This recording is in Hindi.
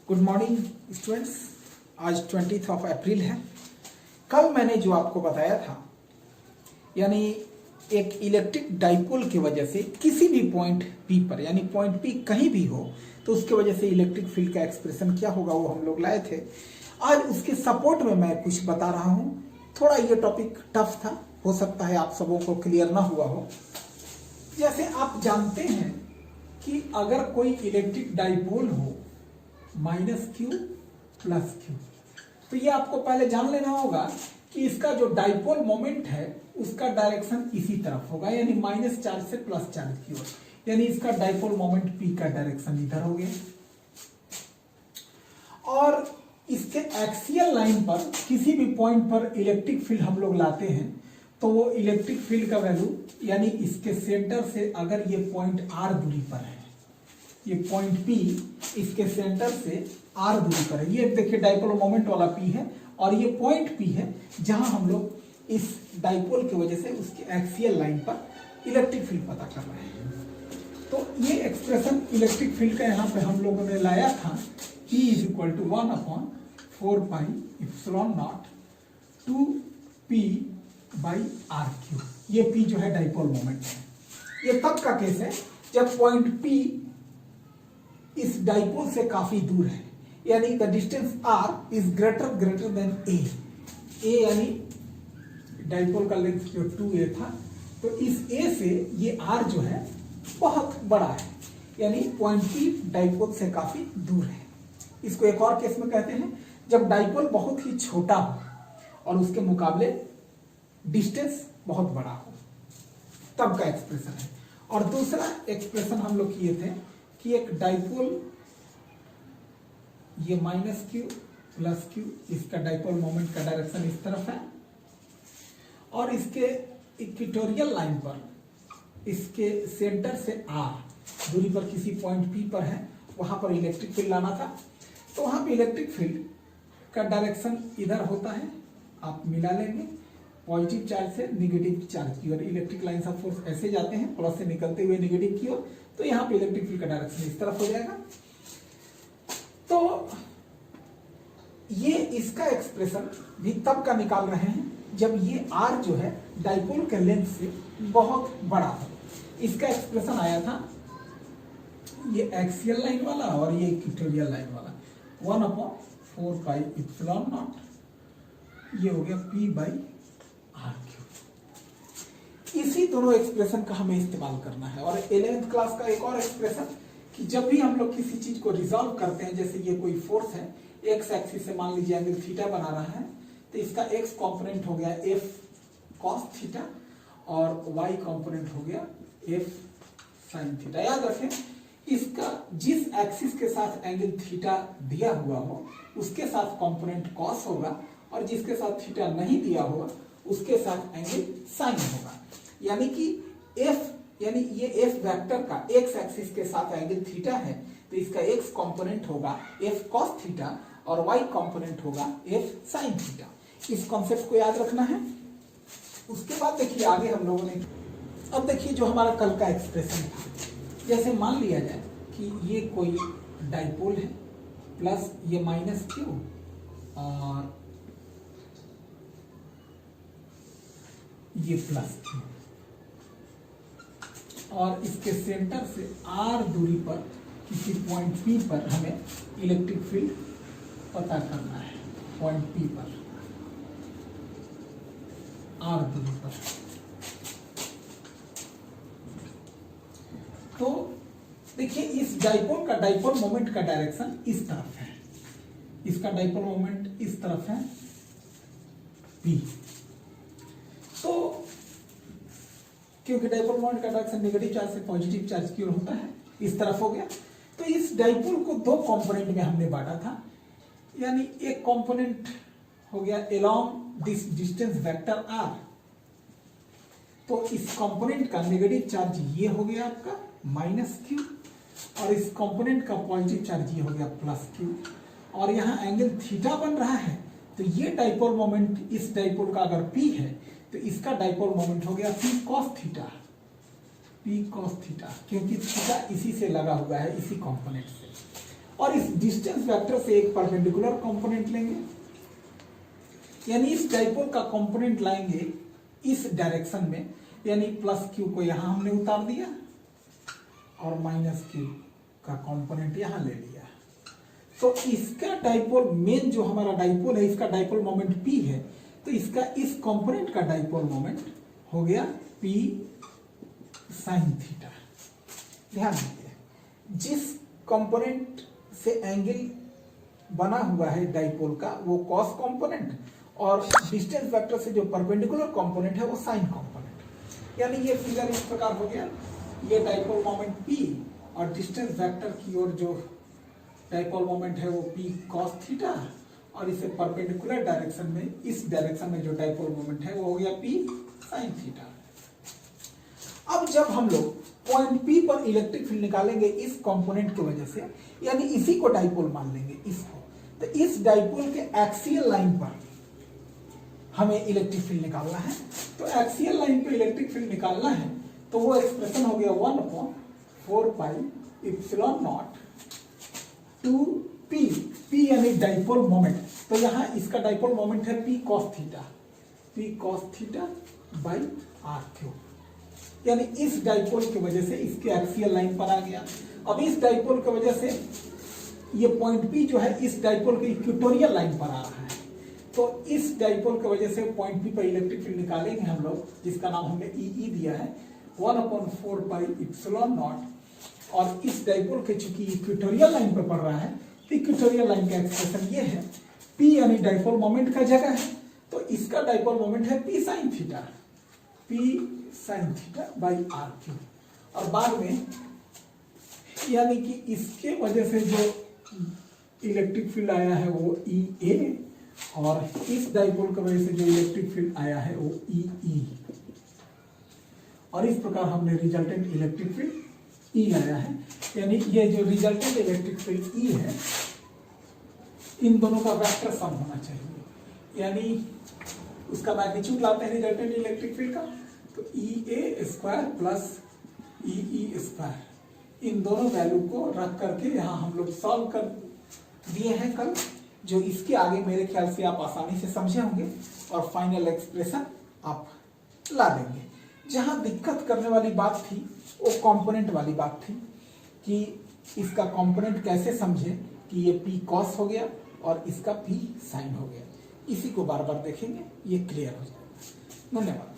Good morning students. आज 20 अप्रैल है। कल मैंने जो आपको बताया था, यानी एक इलेक्ट्रिक डाइपोल की वजह से किसी भी पॉइंट पी पर, यानी पॉइंट पी कहीं भी हो तो उसके वजह से इलेक्ट्रिक फील्ड का एक्सप्रेशन क्या होगा वो हम लोग लाए थे। आज उसके सपोर्ट में मैं कुछ बता रहा हूँ। थोड़ा ये टॉपिक टफ था, हो सकता है आप सबों को क्लियर ना हुआ हो। जैसे आप जानते हैं कि अगर कोई इलेक्ट्रिक डाइपोल हो -q + q, तो ये आपको पहले जान लेना होगा कि इसका जो डाइपोल मोमेंट है उसका डायरेक्शन इसी तरफ होगा, यानी माइनस चार्ज से प्लस चार्ज की ओर, यानी इसका डाइपोल मोमेंट p का डायरेक्शन इधर हो गया। और इसके एक्सियल लाइन पर किसी भी पॉइंट पर इलेक्ट्रिक फील्ड हम लोग लाते हैं तो वो इलेक्ट्रिक फील्ड का वैल्यू, यानी इसके सेंटर से अगर ये पॉइंट r दूरी पर है, ये पॉइंट P इसके सेंटर से r दूरी पर है, ये देखिए डाइपोल मोमेंट वाला P है और ये पॉइंट P है जहां हम लोग इस डाइपोल की वजह से उसके एक्सियल लाइन पर इलेक्ट्रिक फील्ड पता कर रहे हैं। तो ये एक्सप्रेशन इलेक्ट्रिक फील्ड का यहाँ पे हम लोगों ने लाया था, P = 1/4πε0 2p/r³। ये P जो है डाइपोल मोमेंट है। ये तब का केस है जब पॉइंट P इस डाइपोल से काफी दूर है, यानी the distance r is greater than a यानी डाइपोल का लेंथ जो 2a था, तो इस a से ये r जो है बहुत बड़ा है, यानी पॉइंट P डाइपोल से काफी दूर है। इसको एक और केस में कहते हैं जब डाइपोल बहुत ही छोटा हो और उसके मुकाबले डिस्टेंस बहुत बड़ा हो, तब का एक्सप्रेशन है। और दूसरा एक्सप्रेशन हम लोग किए थे कि एक डाइपोल, ये -q + q, इसका डाइपोल मोमेंट का डायरेक्शन इस तरफ है और इसके इक्वेटोरियल लाइन पर, इसके सेंटर से r दूरी पर किसी पॉइंट P पर है, वहां पर इलेक्ट्रिक फील्ड लाना था। तो वहां पे इलेक्ट्रिक फील्ड का डायरेक्शन इधर होता है, आप मिला लेंगे पॉजिटिव चार्ज से निगेटिव चार्ज की ओर। इलेक्ट्रिक लाइंस ऑफ फोर्स ऐसे जाते हैं, प्लस से निकलते हुए निगेटिव की ओर, तो यहाँ पे इलेक्ट्रिक फील्ड का डायरेक्शन इस तरफ हो जाएगा। तो ये इसका एक्सप्रेशन भी तब का निकाल रहे हैं जब ये r जो है डाइपोल के लेंथ से बहुत बड़ा हो। इसका एक्सप्रेशन आया था ये एक्सियल लाइन वाला और ये इक्वेटोरियल लाइन वाला, 1/4πε0, ये हो गया p/r³। इसी दोनों एक्सप्रेशन का हमें इस्तेमाल करना है। और 11th क्लास का एक और एक्सप्रेशन कि जब भी हम लोग किसी चीज को रिजॉल्व करते हैं, जैसे ये कोई फोर्स है, एक्स एक्सिस से मान लीजिए एंगल थीटा बना रहा है, तो इसका एक्स कंपोनेंट हो गया f cos थीटा और y कंपोनेंट हो गया f sin थीटा। याद रखें, इसका जिस एक्सिस के साथ एंगल थीटा दिया हुआ हो उसके साथ कंपोनेंट cos होगा और जिसके साथ थीटा नहीं दिया हुआ उसके साथ एंगल sin होगा। यानी कि f, यानी ये f वेक्टर का x एक्सिस के साथ एंगल थीटा है, तो इसका x कंपोनेंट होगा f cos थीटा और y कंपोनेंट होगा f sin थीटा। इस कॉन्सेप्ट को याद रखना है। उसके बाद देखिए आगे हम लोगों ने, अब देखिए जो हमारा कल का एक्सप्रेशन था, जैसे मान लिया जाए कि ये कोई डाइपोल है प्लस ये -q और ये +q, और इसके सेंटर से r दूरी पर किसी पॉइंट P पर हमें इलेक्ट्रिक फील्ड पता करना है। पॉइंट P पर r दूरी पर, तो देखिए इस डाइपोल का डाइपोल मोमेंट का डायरेक्शन इस तरफ है, इसका डाइपोल मोमेंट इस तरफ है P। तो क्योंकि डाइपोल मोमेंट का डायरेक्शन नेगेटिव चार्ज से पॉजिटिव चार्ज की ओर होता है, इस तरफ हो गया। तो इस डाइपोल को दो कंपोनेंट में हमने बांटा था, यानी एक कंपोनेंट हो गया along this distance vector r, तो इस कंपोनेंट का नेगेटिव चार्ज ये हो गया आपका -q और इस कंपोनेंट का पॉजिटिव चार्ज ये हो गया +q, और यहाँ एंगल थीटा बन रहा है, तो ये डाइपोल मोमेंट इस डाइपोल का अगर p है तो इसका डाइपोल मोमेंट हो गया p cos थीटा, क्योंकि थीटा इसी से लगा हुआ है, इसी कंपोनेंट से। और इस डिस्टेंस वेक्टर से एक परपेंडिकुलर कंपोनेंट लेंगे, यानी इस डाइपोल का कंपोनेंट लाएंगे इस डायरेक्शन में, यानी प्लस क्यू को यहां हमने उतार दिया और माइनस क्यू का कंपोनेंट यहां ले लिया। तो इसका डाइपोल, मेन जो हमारा डाइपोल है, इसका डाइपोल मोमेंट P है, तो इसका इस कंपोनेंट का डाइपोल मोमेंट हो गया P साइन थीटा। ध्यान दीजिए, जिस कंपोनेंट से एंगल बना हुआ है डाइपोल का वो कॉस कंपोनेंट, और डिस्टेंस वेक्टर से जो परपेंडिकुलर कंपोनेंट है वो साइन कंपोनेंट। यानी ये फिगर इस प्रकार हो गया, ये डाइपोल मोमेंट P और डिस्टेंस वेक्टर की ओर जो डाइपोल मोमेंट है वो P cos थीटा, और इसे परपेंडिकुलर डायरेक्शन में, इस डायरेक्शन में जो डाइपोल मोमेंट है वो हो गया P sin थीटा। अब जब हम लोग पॉइंट P पर इलेक्ट्रिक फील्ड निकालेंगे इस कंपोनेंट की वजह से, यानी इसी को डाइपोल मान लेंगे इसको, तो इस डाइपोल के एक्सियल लाइन पर हमें इलेक्ट्रिक फील्ड निकालना है। तो एक्सियल लाइन पर इलेक्ट्रिक फील्ड निकालना है तो वो एक्सप्रेशन हो गया 1/4 pi epsilon nought two P, P यानी डाइपोल मोमेंट, तो यहां इसका डाइपोल मोमेंट है P cos theta by r cube, यानी इस डाइपोल की वजह से इसके एक्सियल लाइन पर आ गया। अब इस डाइपोल की वजह से ये पॉइंट P जो है इस डाइपोल के इक्वेटोरियल लाइन पर आ रहा है, तो इस डाइपोल की वजह से पॉइंट P पर इलेक्ट्रिक फील्ड निकालेंगे हम लोग, जिसका नाम हमने EE दिया है 1/4 पाई इप्सिलॉन नॉट, और इस डाइपोल के चूंकि इक्वेटोरियल लाइन पर पड़ रहा है, तो इक्वेटोरियल लाइन का एक्सप्रेशन ये है, P यानी डाइपोल मोमेंट का जगह है, तो इसका डाइपोल मोमेंट है P sin theta by r cube, और बाद में यानी कि इसके वजह से जो इलेक्ट्रिक फील्ड आया है वो EA, और इस डाइपोल की वजह से जो इलेक्ट्रिक फील्ड आया है वो EE, और इस प्रकार हमने रिजल्टेंट इलेक्ट्रिक फील्ड E आया है। यानी ये जो रिजल्टेंट इलेक्ट्रिक फील्ड E है, इन दोनों का वेक्टर सम होना चाहिए, यानी उसका मैग्नीट्यूड लाते हैं रिजल्टेंट इलेक्ट्रिक फील्ड का, तो EA square plus EE square, इन दोनों वैल्यू को रख करके यहाँ हम लोग सॉल्व कर दिए हैं कल, जो इसके आगे मेरे ख्याल से आप आसानी से समझे होंगे और फाइनल एक्सप्रेशन आप ला देंगे। जहां दिक्कत करने वाली बात थी वो कंपोनेंट वाली बात थी कि इसका कंपोनेंट कैसे समझे कि ये P cos हो गया और इसका P sin हो गया, इसी को बार बार देखेंगे, ये क्लियर हो जाएगा। धन्यवाद।